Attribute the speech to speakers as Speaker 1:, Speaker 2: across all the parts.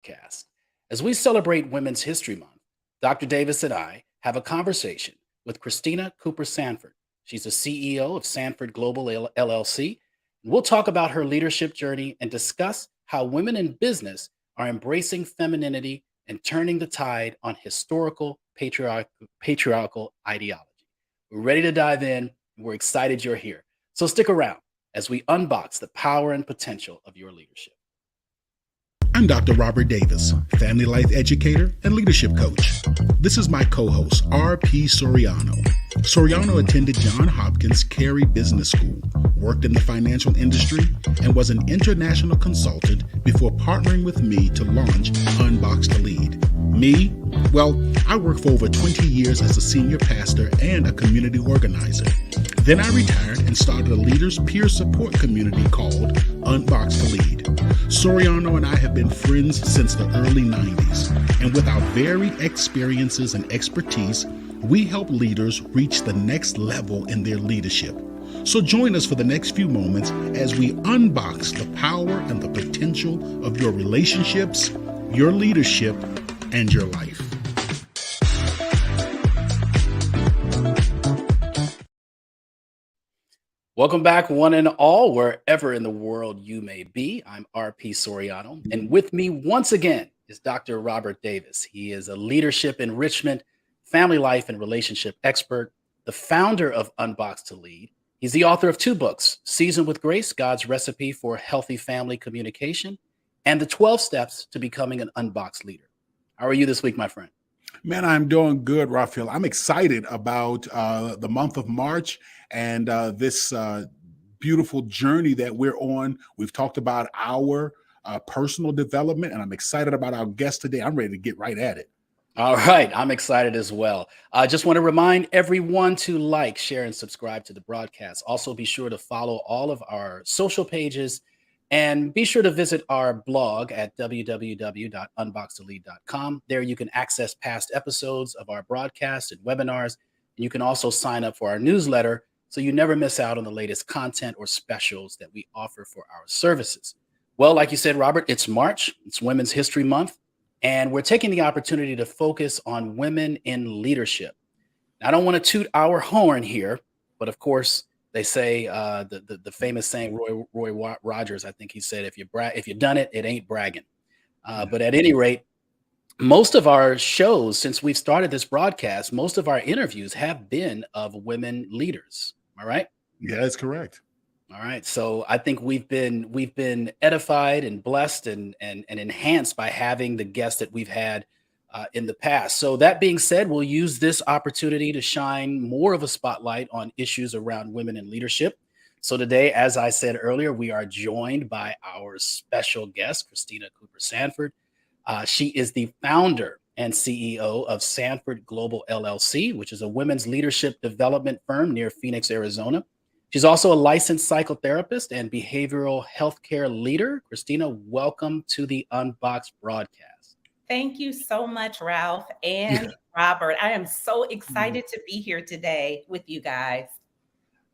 Speaker 1: podcast. As we celebrate Women's History Month, Dr. Davis and I have a conversation with Christina Cooper Sanford. She's the CEO of Sanford Global LLC. We'll talk about her leadership journey and discuss how women in business are embracing femininity and turning the tide on historical patriarchal ideology. We're ready to dive in, and we're excited you're here. So stick around as we unbox the power and potential of your leadership.
Speaker 2: I'm Dr. Robert Davis, family life educator and leadership coach. This is my co-host, R.P. Soriano. Soriano attended Johns Hopkins Carey Business School, worked in the financial industry, and was an international consultant before partnering with me to launch UnBoxed to Lead. Me? Well, I worked for over 20 years as a senior pastor and a community organizer. Then I retired and started a leaders peer support community called UnBoxed to Lead. Soriano and I have been friends since the early 90s, and with our varied experiences and expertise, we help leaders reach the next level in their leadership. So join us for the next few moments as we unbox the power and the potential of your relationships, your leadership, and your life.
Speaker 1: Welcome back, one and all, wherever in the world you may be. I'm R.P. Soriano, and with me once again is Dr. Robert Davis. He is a leadership enrichment, family life, and relationship expert, the founder of Unboxed to Lead. He's the author of 2 books, Seasoned with Grace, God's Recipe for Healthy Family Communication, and the 12 Steps to Becoming an Unboxed Leader. How are you this week, my friend?
Speaker 2: Man, I'm doing good, Raphael. I'm excited about the month of March and this beautiful journey that we're on. We've talked about our personal development, and I'm excited about our guest today. I'm ready to get right at it.
Speaker 1: All right, I'm excited as well. I just want to remind everyone to like, share, and subscribe to the broadcast. Also, be sure to follow all of our social pages and be sure to visit our blog at www.unboxedtolead.com. There you can access past episodes of our broadcasts and webinars. And you can also sign up for our newsletter so you never miss out on the latest content or specials that we offer for our services. Well, like you said, Robert, it's March. It's Women's History Month. And we're taking the opportunity to focus on women in leadership. Now, I don't want to toot our horn here, but of course, they say the famous saying, Roy Rogers, I think he said, if you done it, it ain't bragging. But at any rate, most of our shows, since we've started this broadcast, most of our interviews have been of women leaders. Am I right?
Speaker 2: Yeah, that's correct.
Speaker 1: All right. So I think we've been edified and blessed and enhanced by having the guests that we've had in the past. So that being said, we'll use this opportunity to shine more of a spotlight on issues around women in leadership. So today, as I said earlier, we are joined by our special guest, Christina Cooper Sanford. She is the founder and CEO of Sanford Global LLC, which is a women's leadership development firm near Phoenix, Arizona. She's also a licensed psychotherapist and behavioral healthcare leader. Christina, welcome to the Unboxed broadcast.
Speaker 3: Thank you so much, Ralph and Robert. I am so excited to be here today with you guys.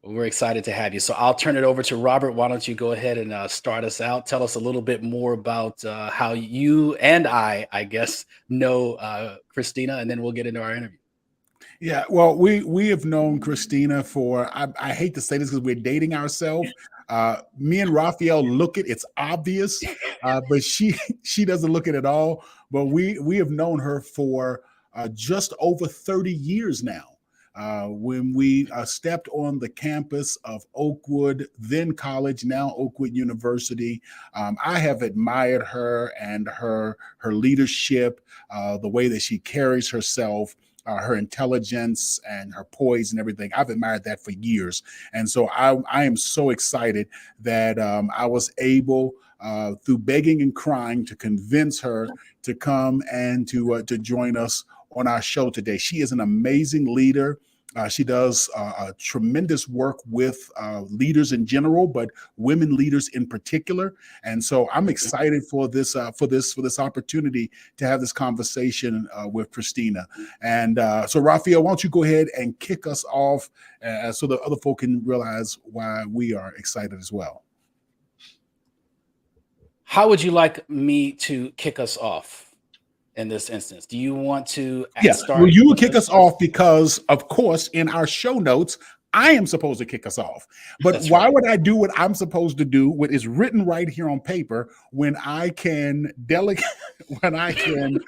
Speaker 1: Well, we're excited to have you. So I'll turn it over to Robert. Why don't you go ahead and start us out? Tell us a little bit more about how you and I guess, know Christina, and then we'll get into our interview.
Speaker 2: Yeah, well, we have known Christina for, I hate to say this because we're dating ourselves. Me and Raphael look it, it's obvious, but she doesn't look it at all. But we have known her for just over 30 years now. When we stepped on the campus of Oakwood, then college, now Oakwood University, I have admired her and her leadership, the way that she carries herself. Her intelligence and her poise and everything. I've admired that for years. And so I am so excited that I was able, through begging and crying, to convince her to come and to join us on our show today. She is an amazing leader. She does tremendous work with leaders in general, but women leaders in particular. And so I'm excited for this opportunity to have this conversation with Christina. And so Raphael, why don't you go ahead and kick us off so the other folk can realize why we are excited as well.
Speaker 1: How would you like me to kick us off in this instance? Do you want to
Speaker 2: Yeah, well,
Speaker 1: start
Speaker 2: you would
Speaker 1: with
Speaker 2: kick
Speaker 1: this?
Speaker 2: us off because, of course, in our show notes, I am supposed to kick us off. But
Speaker 1: That's
Speaker 2: why
Speaker 1: right.
Speaker 2: would I do what I'm supposed to do, what is written right here on paper, when I can delegate, when I can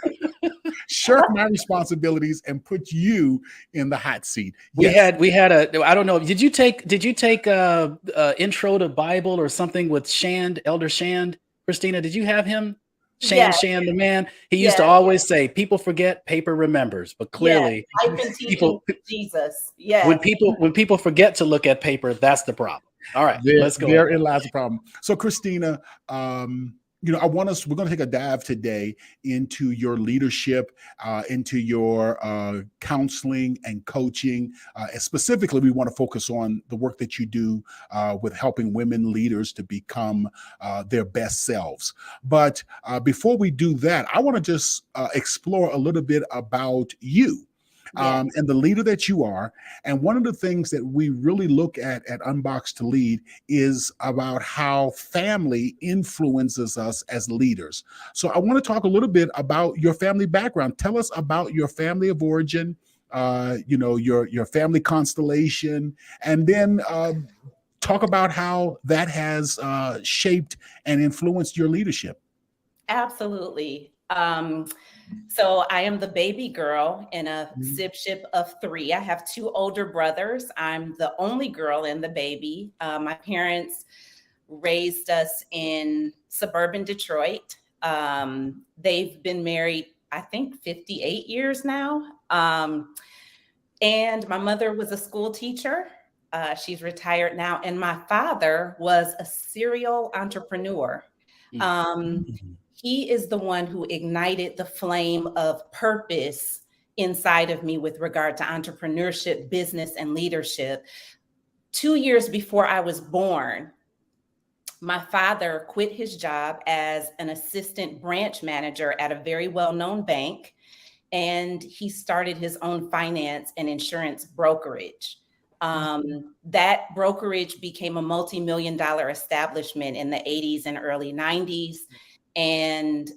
Speaker 2: shirk my responsibilities and put you in the hot seat? Yes.
Speaker 1: We had a, I don't know, did you take intro to Bible or something with Shand, Elder Shand? Christina, did you have him?
Speaker 3: Yes,
Speaker 1: Shand the man. He used to
Speaker 3: yes,
Speaker 1: always say, people forget, paper remembers. But
Speaker 3: yes.
Speaker 1: clearly,
Speaker 3: Life and teaching
Speaker 1: people
Speaker 3: Jesus. Yes.
Speaker 1: when people forget to look at paper, that's the problem. All right, let's go ahead.
Speaker 2: Therein lies the problem. So, Christina, we're going to take a dive today into your leadership, into your counseling and coaching. And specifically, we want to focus on the work that you do with helping women leaders to become their best selves. But before we do that, I want to just explore a little bit about you.
Speaker 3: Yes.
Speaker 2: And the leader that you are. And one of the things that we really look at UnBoxed to Lead is about how family influences us as leaders. So I want to talk a little bit about your family background. Tell us about your family of origin, your family constellation, and then talk about how that has shaped and influenced your leadership.
Speaker 3: Absolutely. So I am the baby girl in a
Speaker 2: Mhm.
Speaker 3: sibship of three. I have two older brothers. I'm the only girl in the baby. My parents raised us in suburban Detroit. They've been married, I think, 58 years now. And my mother was a school teacher. She's retired now. And my father was a serial entrepreneur.
Speaker 1: Mm.
Speaker 3: Um, he is the one who ignited the flame of purpose inside of me with regard to entrepreneurship, business, and leadership. 2 years before I was born, my father quit his job as an assistant branch manager at a very well-known bank, and he started his own finance and insurance brokerage. That brokerage became a multi-million dollar establishment in the 80s and early 90s. And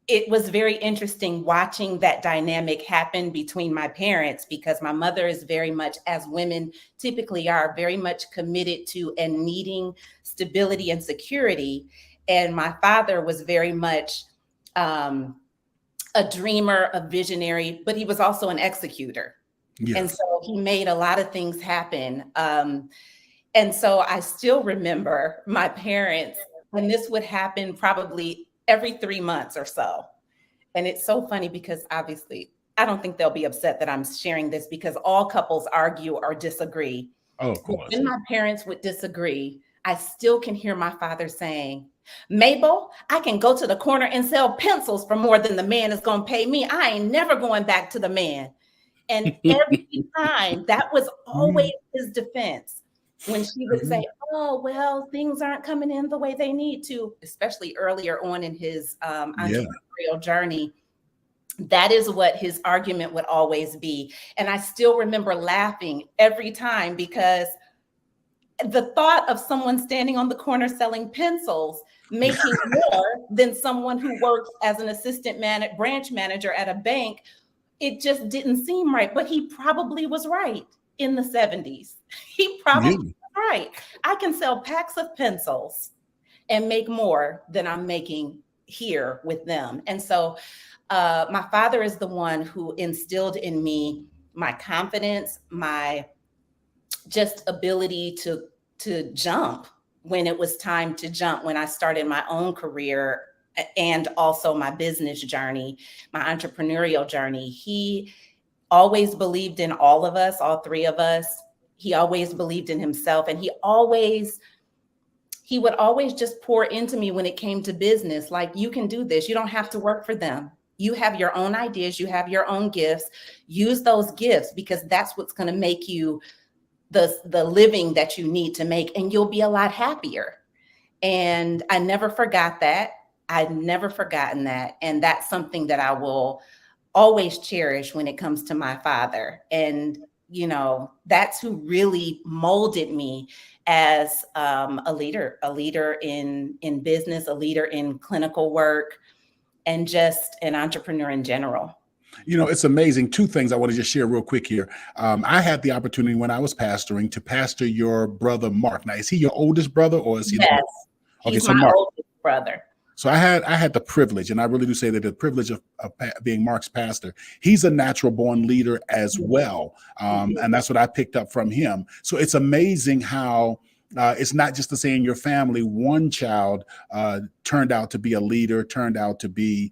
Speaker 3: it was very interesting watching that dynamic happen between my parents, because my mother is very much, as women typically are, very much committed to and needing stability and security. And my father was very much a dreamer, a visionary, but he was also an executor.
Speaker 2: Yeah.
Speaker 3: And so he made a lot of things happen. And so I still remember my parents, when this would happen probably every 3 months or so. And it's so funny because obviously I don't think they'll be upset that I'm sharing this, because all couples argue or disagree.
Speaker 2: Oh, of
Speaker 3: But
Speaker 2: course.
Speaker 3: when my parents would disagree, I still can hear my father saying, Mabel, I can go to the corner and sell pencils for more than the man is going to pay me. I ain't never going back to the man. And every time, that was always his defense. When she would say, oh, well, things aren't coming in the way they need to, especially earlier on in his
Speaker 2: Yeah.
Speaker 3: entrepreneurial journey. That is what his argument would always be. And I still remember laughing every time, because the thought of someone standing on the corner selling pencils making more than someone who works as an assistant branch manager at a bank, it just didn't seem right. But he probably was right in the 70s. He probably
Speaker 2: Yeah.
Speaker 3: was right. I can sell packs of pencils and make more than I'm making here with them. And so my father is the one who instilled in me my confidence, my just ability to jump when it was time to jump, when I started my own career and also my business journey, my entrepreneurial journey. He always believed in all of us, all three of us. He always believed in himself, and he would always just pour into me when it came to business. Like, you can do this. You don't have to work for them. You have your own ideas. You have your own gifts. Use those gifts, because that's what's going to make you the living that you need to make, and you'll be a lot happier. And I never forgot that. I've never forgotten that. And that's something that I will always cherish when it comes to my father. And that's who really molded me as a leader in business, a leader in clinical work, and just an entrepreneur in general.
Speaker 2: It's amazing. Two things I want to just share real quick here. I had the opportunity when I was pastoring to pastor your brother, Mark. Now, is he your oldest brother or is he?
Speaker 3: Yes,
Speaker 2: Okay,
Speaker 3: he's
Speaker 2: so
Speaker 3: my
Speaker 2: Mark.
Speaker 3: oldest brother.
Speaker 2: So I had the privilege, and I really do say that the privilege of being Mark's pastor. He's a natural born leader as well. And that's what I picked up from him. So it's amazing how it's not just to say in your family, one child turned out to be a leader, turned out to be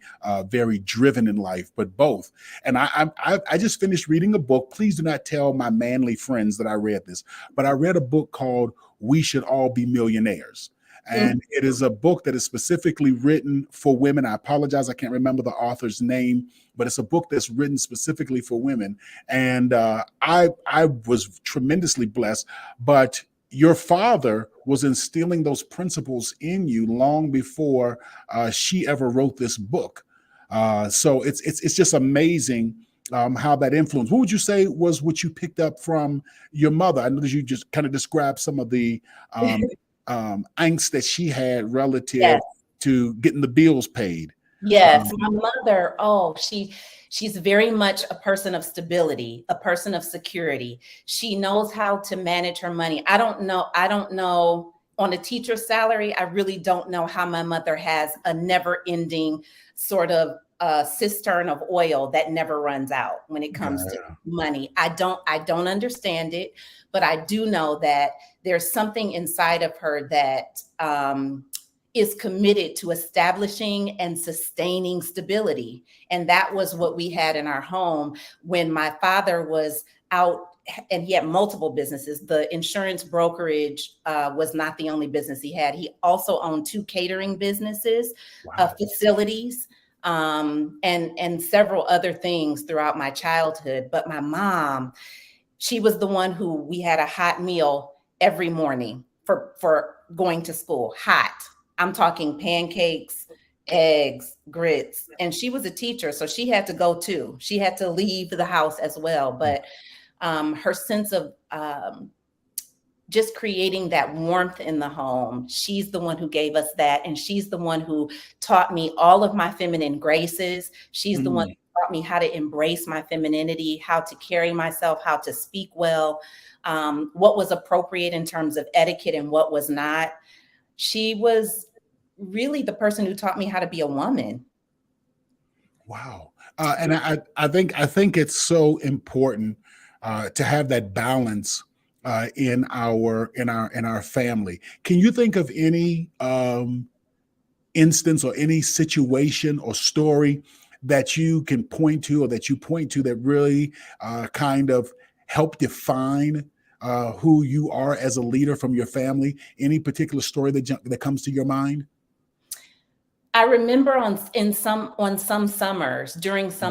Speaker 2: very driven in life, but both. And I just finished reading a book. Please do not tell my manly friends that I read this, but I read a book called We Should All Be Millionaires. And it is a book that is specifically written for women. I apologize, I can't remember the author's name, but it's a book that's written specifically for women. And I was tremendously blessed. But your father was instilling those principles in you long before she ever wrote this book. So it's just amazing how that influence. What would you say was what you picked up from your mother? I know that you just kind of described some of the angst that she had relative to getting the bills paid.
Speaker 3: Yes, my mother, she's very much a person of stability, a person of security. She knows how to manage her money. I don't know on a teacher's salary, I really don't know how my mother has a never-ending sort of cistern of oil that never runs out when it comes to money. I don't understand it, but I do know that there's something inside of her that is committed to establishing and sustaining stability. And that was what we had in our home when my father was out, and he had multiple businesses. The insurance brokerage was not the only business he had. He also owned 2 catering businesses, facilities, and several other things throughout my childhood. But my mom, she was the one who we had a hot meal every morning for going to school. Hot. I'm talking pancakes, eggs, grits. And she was a teacher, so she had to go too. She had to leave the house as well. But her sense of just creating that warmth in the home, she's the one who gave us that. And she's the one who taught me all of my feminine graces. She's the one who taught me how to embrace my femininity, how to carry myself, how to speak well, what was appropriate in terms of etiquette and what was not. She was really the person who taught me how to be a woman.
Speaker 2: Wow. And I think it's so important to have that balance in our family. Can you think of any instance or any situation or story that you can point to, or that you point to, that really kind of help define who you are as a leader from your family? Any particular story that comes to your mind?
Speaker 3: I remember during some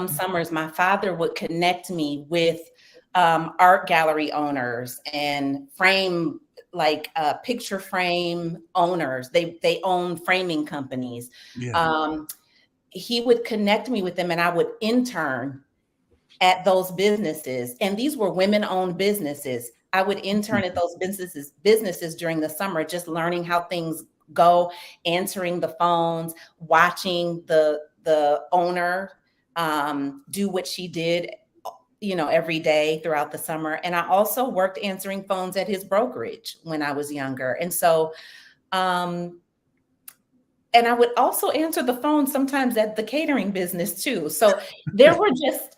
Speaker 3: summers, my father would connect me with art gallery owners and picture frame owners. They own framing companies. He would connect me with them, and I would intern at those businesses. And these were women-owned businesses. I would intern at those businesses during the summer, just learning how things go, answering the phones, watching the owner do what she did, every day throughout the summer. And I also worked answering phones at his brokerage when I was younger. And so, and I would also answer the phone sometimes at the catering business too. So there were just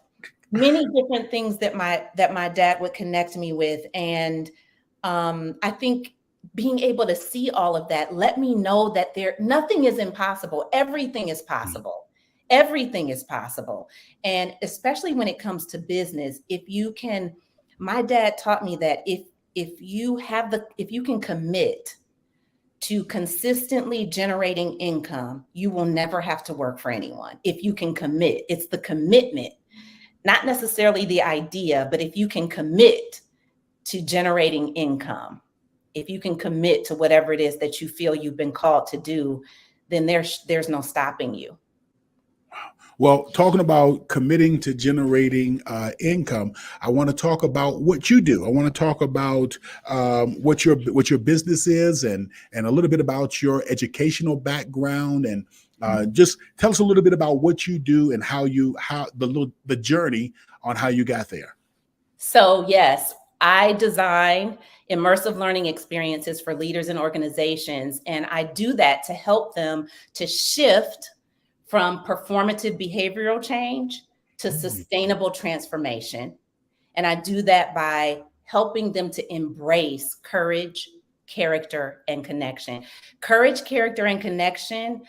Speaker 3: many different things that my dad would connect me with. And I think being able to see all of that let me know that nothing is impossible. Everything is possible. Everything is possible. And especially when it comes to business, my dad taught me that if you can commit to consistently generating income, you will never have to work for anyone. If you can commit, it's the commitment, not necessarily the idea, but if you can commit to generating income, if you can commit to whatever it is that you feel you've been called to do, then there's no stopping you.
Speaker 2: Well, talking about committing to generating income, I want to talk about what you do. I want to talk about what your business is, and a little bit about your educational background, and just tell us a little bit about what you do and how the journey on how you got there.
Speaker 3: So, yes, I design immersive learning experiences for leaders and organizations, and I do that to help them to shift from performative behavioral change to
Speaker 2: Mm,
Speaker 3: sustainable transformation. And I do that by helping them to embrace courage, character, and connection. Courage, character, and connection,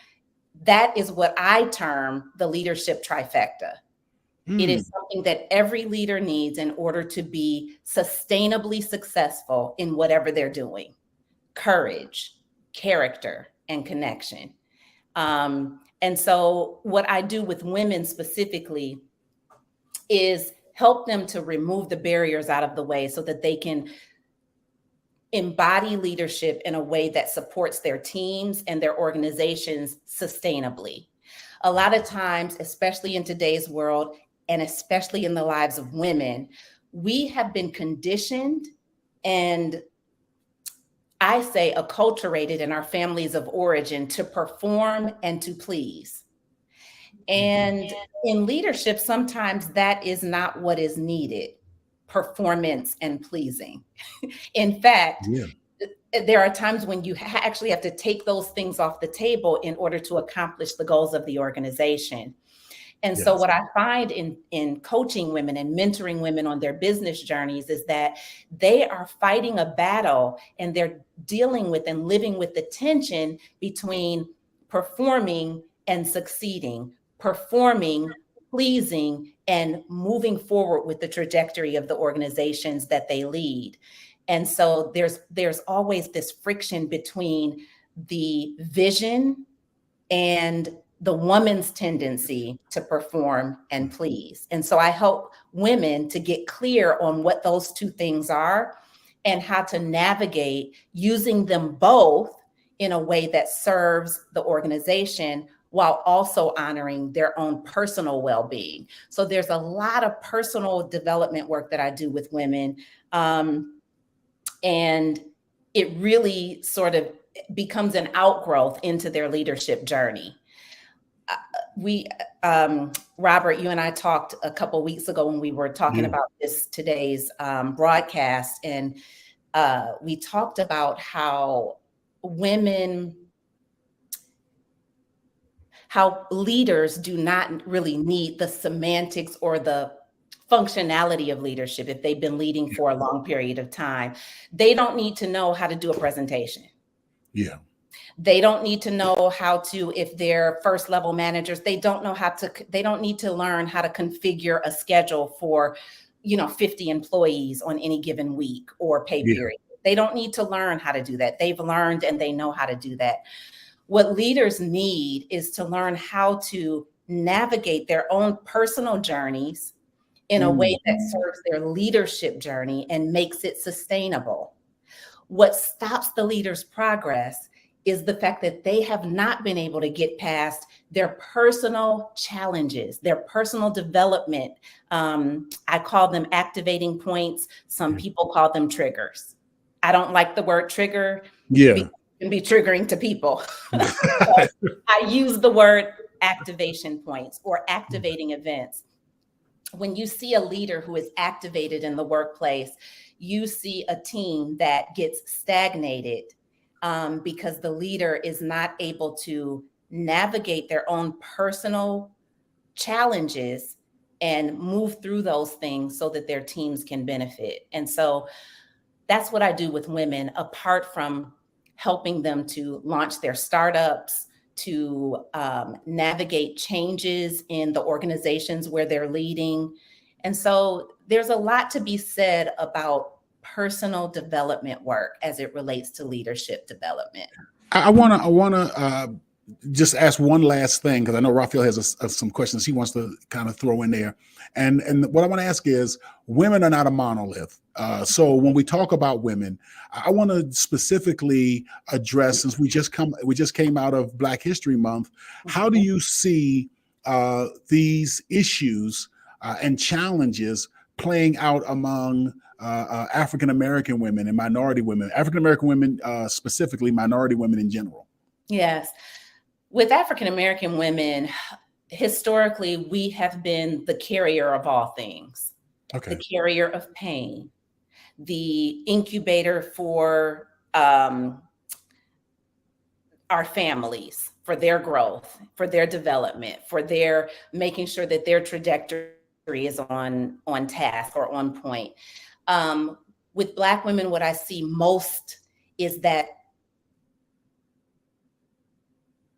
Speaker 3: that is what I term the leadership trifecta. It
Speaker 2: mm,
Speaker 3: is something that every leader needs in order to be sustainably successful in whatever they're doing. Courage, character, and connection. And so, what I do with women specifically is help them to remove the barriers out of the way so that they can embody leadership in a way that supports their teams and their organizations sustainably. A lot of times, especially in today's world, and especially in the lives of women, we have been conditioned and I say acculturated in our families of origin to perform and to please.
Speaker 2: mhm.
Speaker 3: And in leadership, sometimes that is not what is needed, performance and pleasing. In fact,
Speaker 2: Yeah.
Speaker 3: there are times when you actually have to take those things off the table in order to accomplish the goals of the organization. And so
Speaker 2: Yes.
Speaker 3: what I find in coaching women and mentoring women on their business journeys is that they are fighting a battle and they're dealing with and living with the tension between performing and succeeding, performing, pleasing, and moving forward with the trajectory of the organizations that they lead. And so there's always this friction between the vision and the woman's tendency to perform and please. And so I help women to get clear on what those two things are and how to navigate using them both in a way that serves the organization while also honoring their own personal well-being. So there's a lot of personal development work that I do with women. And it really sort of becomes an outgrowth into their leadership journey. We, Robert, you and I talked a couple of weeks ago when we were talking
Speaker 2: Yeah.
Speaker 3: about today's broadcast, and we talked about how leaders do not really need the semantics or the functionality of leadership if they've been leading for a long period of time. They don't need to know how to do a presentation.
Speaker 2: Yeah.
Speaker 3: They don't need to know how to, if they're first level managers, they don't need to learn how to configure a schedule for, 50 employees on any given week or pay
Speaker 2: Yeah.
Speaker 3: period. They don't need to learn how to do that. They've learned and they know how to do that. What leaders need is to learn how to navigate their own personal journeys in a way
Speaker 2: Mm,
Speaker 3: that serves their leadership journey and makes it sustainable. What stops the leader's progress is the fact that they have not been able to get past their personal challenges, their personal development. I call them activating points. Some
Speaker 2: yeah.
Speaker 3: people call them triggers. I don't like the word trigger
Speaker 2: Yeah.
Speaker 3: because it can be triggering to people. So I use the word activation points or activating events. When you see a leader who is activated in the workplace, you see a team that gets stagnated because the leader is not able to navigate their own personal challenges and move through those things so that their teams can benefit. And so that's what I do with women, apart from helping them to launch their startups, to navigate changes in the organizations where they're leading. And so there's a lot to be said about personal development work as it relates to leadership development.
Speaker 2: I wanna just ask one last thing because I know Raphael has some questions he wants to kind of throw in there, and what I want to ask is, women are not a monolith. So when we talk about women, I want to specifically address, since we just came out of Black History Month, how do you see these issues and challenges playing out among African American women and minority women, African American women specifically, minority women in general?
Speaker 3: Yes. With African American women, historically, we have been the carrier of all things,
Speaker 2: Okay.
Speaker 3: the carrier of pain, the incubator for our families, for their growth, for their development, for their making sure that their trajectory is on task or on point. With Black women, what I see most is that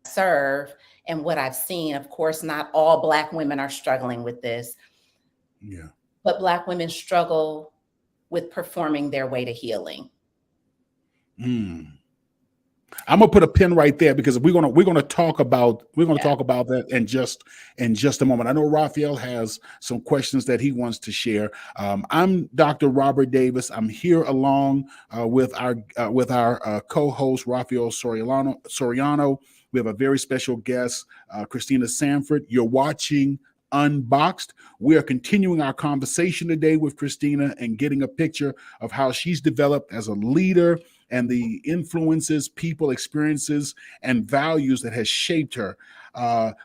Speaker 3: serve, and what I've seen, of course, not all Black women are struggling with this.
Speaker 2: Yeah.
Speaker 3: But Black women struggle with performing their way to healing.
Speaker 2: I'm gonna put a pin right there because we're gonna talk about that in just a moment. I know Raphael has some questions that he wants to share. I'm Dr. Robert Davis. I'm here along with our co-host Raphael Soriano. We have a very special guest, Christina Sanford. You're watching UnBoxed. We are continuing our conversation today with Christina and getting a picture of how she's developed as a leader and the influences, people, experiences, and values that has shaped her.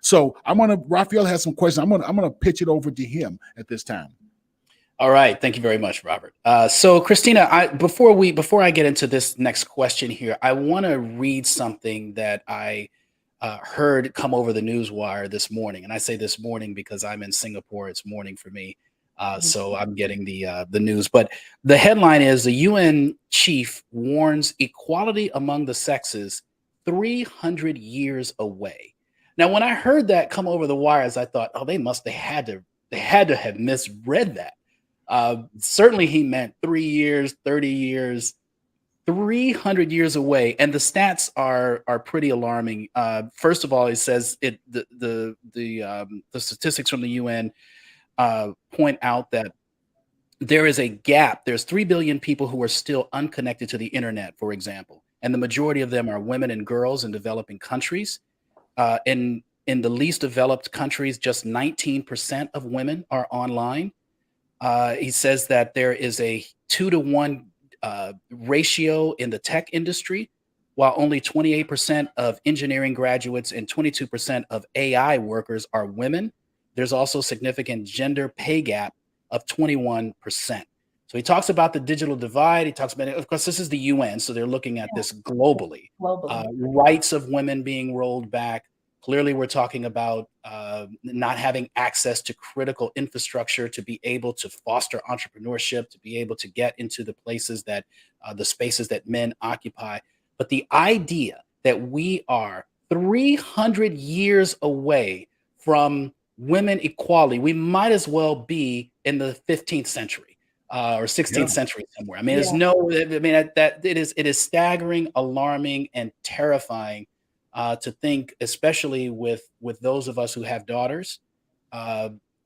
Speaker 2: So Raphael has some questions. I'm gonna pitch it over to him at this time.
Speaker 1: All right. Thank you very much, Robert. So Christina, before I get into this next question here, I want to read something that I heard come over the news wire this morning. And I say this morning because I'm in Singapore. It's morning for me. So I'm getting the news. But the headline is: the UN chief warns equality among the sexes 300 years away. Now, when I heard that come over the wires, I thought, oh, they had to have misread that. Certainly he meant 3 years, 30 years, 300 years away, and the stats are pretty alarming. First of all, it says the statistics from the UN point out that there is a gap. There's 3 billion people who are still unconnected to the internet, for example, and the majority of them are women and girls in developing countries. In the least developed countries, just 19% of women are online. He says that there is a 2-to-1 ratio in the tech industry, while only 28% of engineering graduates and 22% of AI workers are women. There's also significant gender pay gap of 21%. So he talks about the digital divide. He talks about it. Of course, this is the UN, so they're looking at this globally. Rights of women being rolled back. Clearly, we're talking about not having access to critical infrastructure to be able to foster entrepreneurship, to be able to get into the places that the spaces that men occupy. But the idea that we are 300 years away from women equality, we might as well be in the 15th century or 16th century somewhere. I mean, that it is staggering, alarming, and terrifying. To think, especially with those of us who have daughters,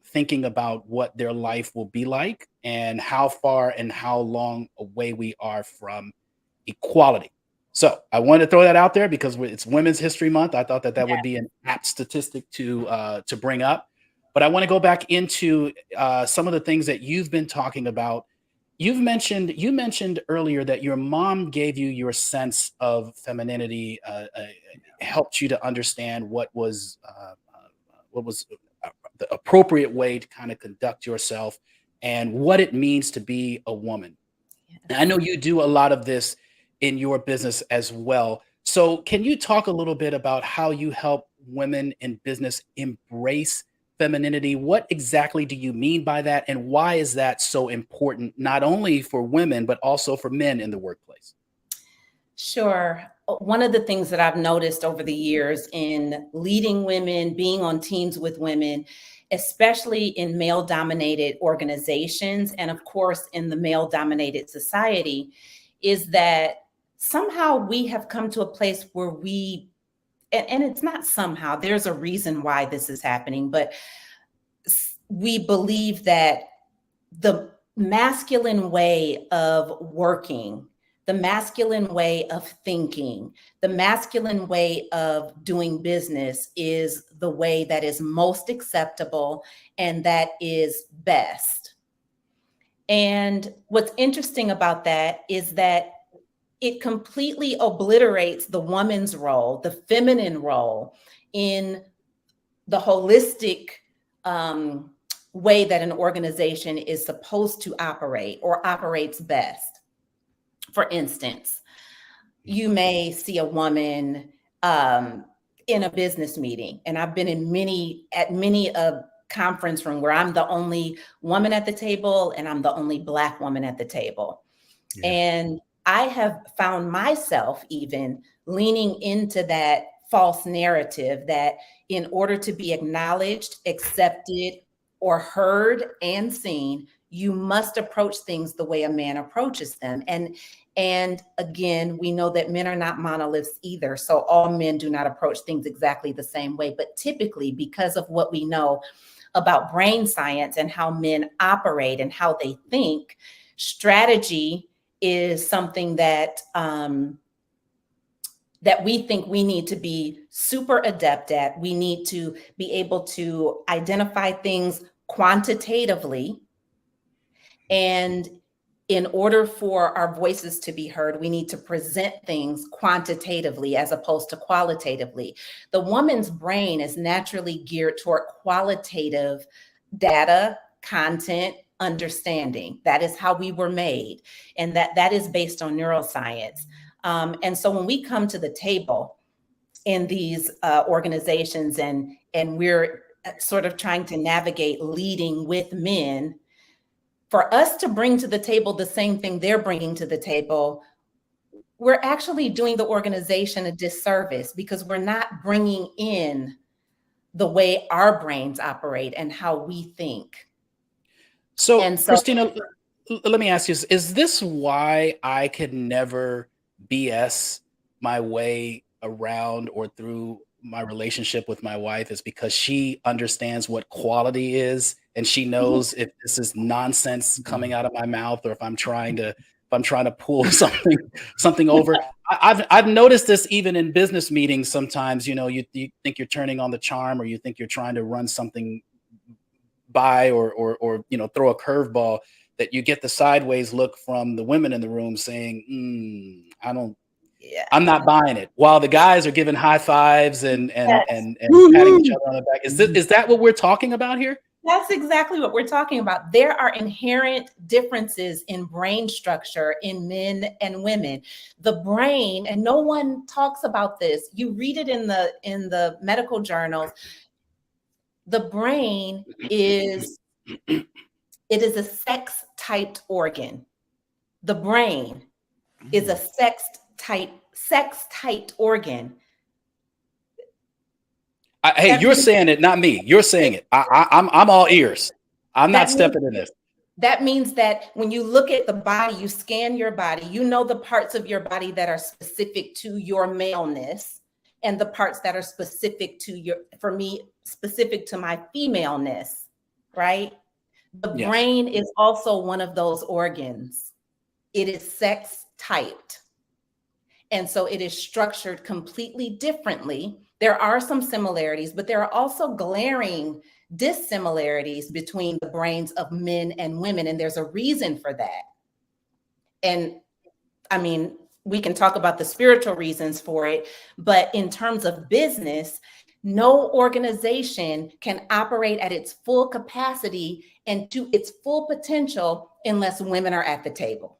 Speaker 1: thinking about what their life will be like and how far and how long away we are from equality. So I wanted to throw that out there because it's Women's History Month. I thought that would be an apt statistic to bring up. But I want to go back into some of the things that you've been talking about. You mentioned earlier that your mom gave you your sense of femininity, helped you to understand what was the appropriate way to kind of conduct yourself and what it means to be a woman. And I know you do a lot of this in your business as well. So can you talk a little bit about how you help women in business embrace femininity? What exactly do you mean by that? And why is that so important, not only for women, but also for men in the workplace?
Speaker 3: Sure. One of the things that I've noticed over the years in leading women, being on teams with women, especially in male-dominated organizations, and of course in the male-dominated society, is that somehow we have come to a place where and it's not somehow, there's a reason why this is happening, but we believe that the masculine way of working, the masculine way of thinking, the masculine way of doing business is the way that is most acceptable and that is best. And what's interesting about that is that it completely obliterates the woman's role, the feminine role in the holistic way that an organization is supposed to operate or operates best. For instance, you may see a woman in a business meeting, and I've been in many a conference room where I'm the only woman at the table and I'm the only Black woman at the table. Yeah. And I have found myself even leaning into that false narrative that in order to be acknowledged, accepted, or heard and seen, you must approach things the way a man approaches them. And again, we know that men are not monoliths either. So all men do not approach things exactly the same way. But typically, because of what we know about brain science and how men operate and how they think, strategy is something that that we think we need to be super adept at. We need to be able to identify things quantitatively. And in order for our voices to be heard, we need to present things quantitatively as opposed to qualitatively. The woman's brain is naturally geared toward qualitative data, content, understanding. That is how we were made. And that is based on neuroscience. And so when we come to the table in these organizations and we're sort of trying to navigate leading with men, for us to bring to the table the same thing they're bringing to the table, we're actually doing the organization a disservice because we're not bringing in the way our brains operate and how we think.
Speaker 1: So Christina, let me ask you, is this why I could never BS my way around or through my relationship with my wife? Is because she understands what quality is, and she knows if this is nonsense coming out of my mouth, or if I'm trying to pull something over. I've noticed this even in business meetings. Sometimes, you think you're turning on the charm, or you think you're trying to run something by, or throw a curveball, that you get the sideways look from the women in the room saying, I'm not buying it, while the guys are giving high fives and patting each other on the back. Is that what we're talking about here?
Speaker 3: That's exactly what we're talking about. There are inherent differences in brain structure in men and women. The brain, and no one talks about this. You read it in the medical journals. The brain is a sex-typed organ. The brain is a sex-typed organ.
Speaker 1: Hey, you're saying it, not me. You're saying it. I'm all ears. I'm not stepping in this.
Speaker 3: That means that when you look at the body, you scan your body, you know the parts of your body that are specific to your maleness and the parts that are specific to for me, specific to my femaleness, right? The brain is also one of those organs. It is sex typed. And so it is structured completely differently. There are some similarities, but there are also glaring dissimilarities between the brains of men and women. And there's a reason for that. And I mean, we can talk about the spiritual reasons for it, but in terms of business, no organization can operate at its full capacity and to its full potential unless women are at the table.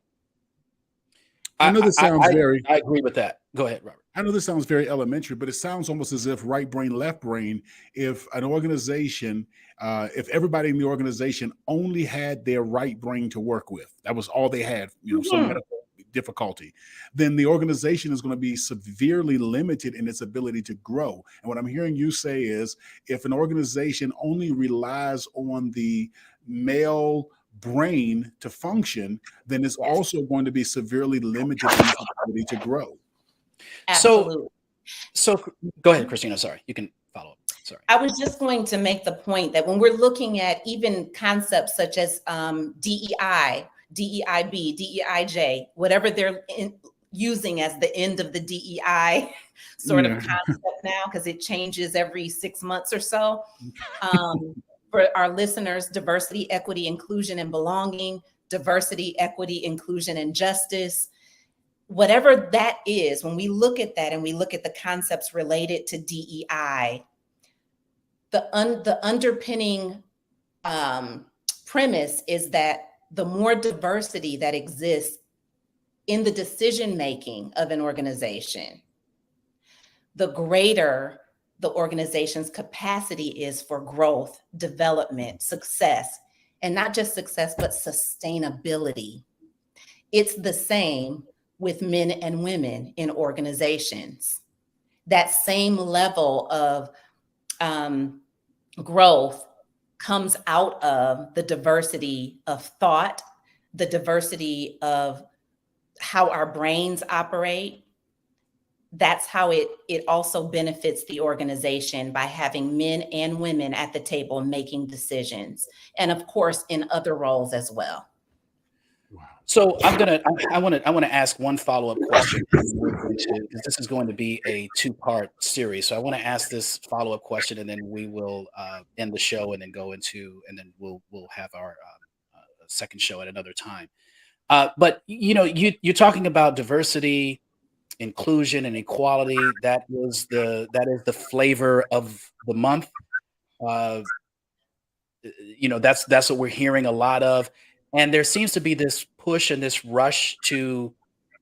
Speaker 2: I know this sounds
Speaker 1: I agree with that. Go ahead, Robert.
Speaker 2: I know this sounds very elementary, but it sounds almost as if right brain, left brain, if an organization, if everybody in the organization only had their right brain to work with, that was all they had, some medical difficulty, then the organization is going to be severely limited in its ability to grow. And what I'm hearing you say is, if an organization only relies on the male brain to function, then it's also going to be severely limited in its ability to grow.
Speaker 3: Absolutely.
Speaker 1: So go ahead, Christina. Sorry, you can follow up. Sorry.
Speaker 3: I was just going to make the point that when we're looking at even concepts such as DEI, DEIB, DEIJ, whatever they're using as the end of the DEI sort of concept now, because it changes every 6 months or so. For our listeners, diversity, equity, inclusion, and belonging, diversity, equity, inclusion, and justice. Whatever that is, when we look at that and we look at the concepts related to DEI, the underpinning premise is that the more diversity that exists in the decision-making of an organization, the greater the organization's capacity is for growth, development, success, and not just success, but sustainability. It's the same with men and women in organizations. That same level of growth comes out of the diversity of thought, the diversity of how our brains operate. That's how it also benefits the organization, by having men and women at the table making decisions, and of course in other roles as well.
Speaker 1: So I want to ask one follow-up question, because this is going to be a two-part series. So I want to ask this follow-up question, and then we will end the show, and then we'll have our second show at another time. But you're talking about diversity, inclusion, and equality. That is the flavor of the month. That's what we're hearing a lot of. And there seems to be this push and this rush to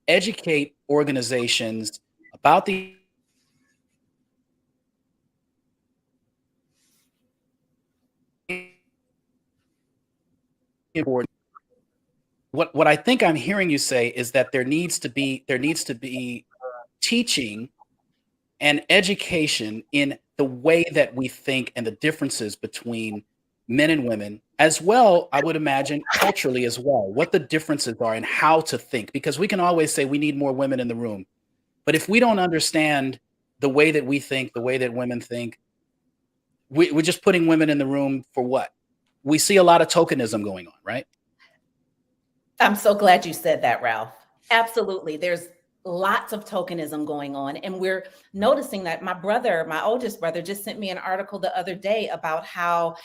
Speaker 1: educate organizations about the important. What I think I'm hearing you say is that there needs to be teaching and education in the way that we think, and the differences between men and women, as well, I would imagine culturally as well, what the differences are and how to think. Because we can always say we need more women in the room, but if we don't understand the way that we think, the way that women think, we're just putting women in the room for what? We see a lot of tokenism going on, right?
Speaker 3: I'm so glad you said that, Ralph. Absolutely. There's lots of tokenism going on. And we're noticing that. My oldest brother, just sent me an article the other day about how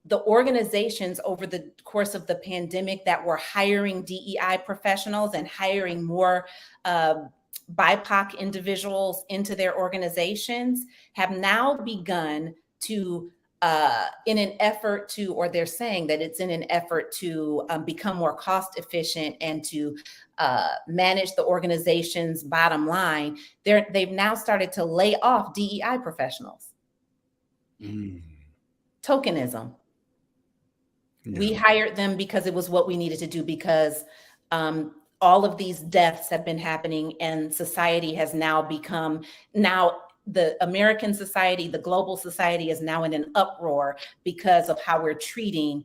Speaker 3: the organizations over the course of the pandemic that were hiring DEI professionals and hiring more BIPOC individuals into their organizations have now begun to, in an effort to, or they're saying that it's in an effort to become more cost efficient and to manage the organization's bottom line, they've now started to lay off DEI professionals. Tokenism. Yeah. We hired them because it was what we needed to do, because all of these deaths have been happening, and society has now become, the American society, the global society is now in an uproar because of how we're treating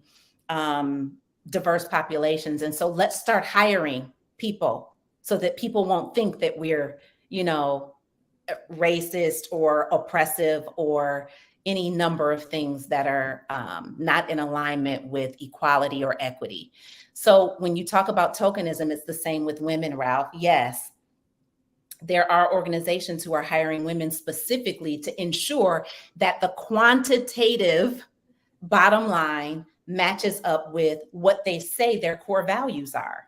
Speaker 3: diverse populations. And so let's start hiring people so that people won't think that we're, racist or oppressive or any number of things that are not in alignment with equality or equity. So when you talk about tokenism, it's the same with women, Ralph. Yes, there are organizations who are hiring women specifically to ensure that the quantitative bottom line matches up with what they say their core values are.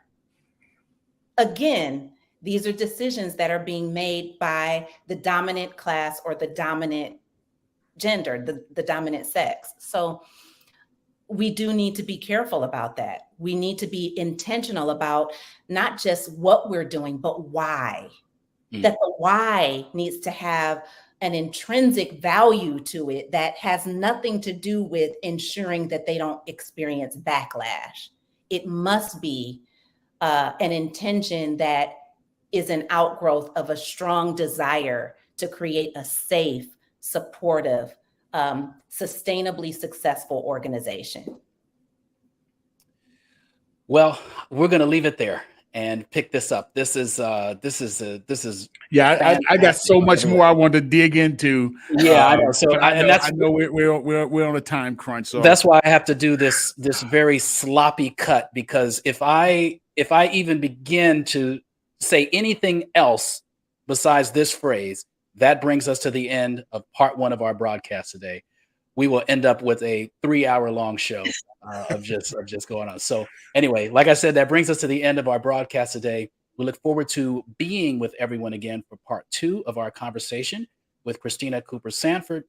Speaker 3: Again, these are decisions that are being made by the dominant class or the dominant gender, the dominant sex. So we do need to be careful about that. We need to be intentional about not just what we're doing, but why. That the why needs to have an intrinsic value to it that has nothing to do with ensuring that they don't experience backlash. It must be an intention that is an outgrowth of a strong desire to create a safe, supportive, sustainably successful organization.
Speaker 1: Well, we're going to leave it there. and pick this up. This is
Speaker 2: Yeah, I got so much more I want to dig into.
Speaker 1: Yeah, I know. So
Speaker 2: but I know we're on a time crunch. So
Speaker 1: that's why I have to do this very sloppy cut, because if I even begin to say anything else besides this phrase, that brings us to the end of part 1 of our broadcast today. We will end up with a 3-hour-long show of just going on. So anyway, like I said, that brings us to the end of our broadcast today. We look forward to being with everyone again for part 2 of our conversation with Christina Cooper Sanford.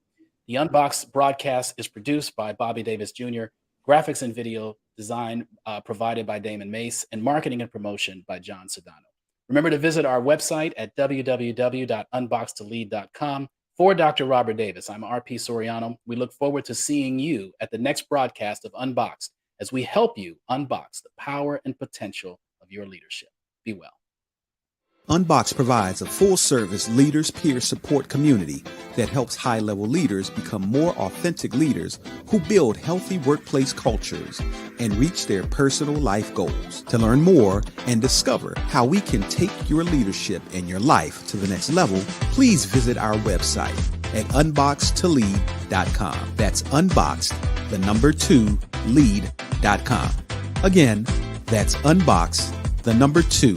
Speaker 1: The Unboxed broadcast is produced by Bobby Davis Jr., graphics and video design provided by Damon Mace, and marketing and promotion by John Sedano. Remember to visit our website at www.unboxedtolead.com. For Dr. Robert Davis, I'm RP Soriano. We look forward to seeing you at the next broadcast of Unboxed as we help you unbox the power and potential of your leadership. Be well.
Speaker 4: UnBoxed provides a full-service leaders peer support community that helps high-level leaders become more authentic leaders who build healthy workplace cultures and reach their personal life goals. To learn more and discover how we can take your leadership and your life to the next level, please visit our website at unboxedtolead.com. That's unboxed, 2lead.com. Again, that's unboxed, 2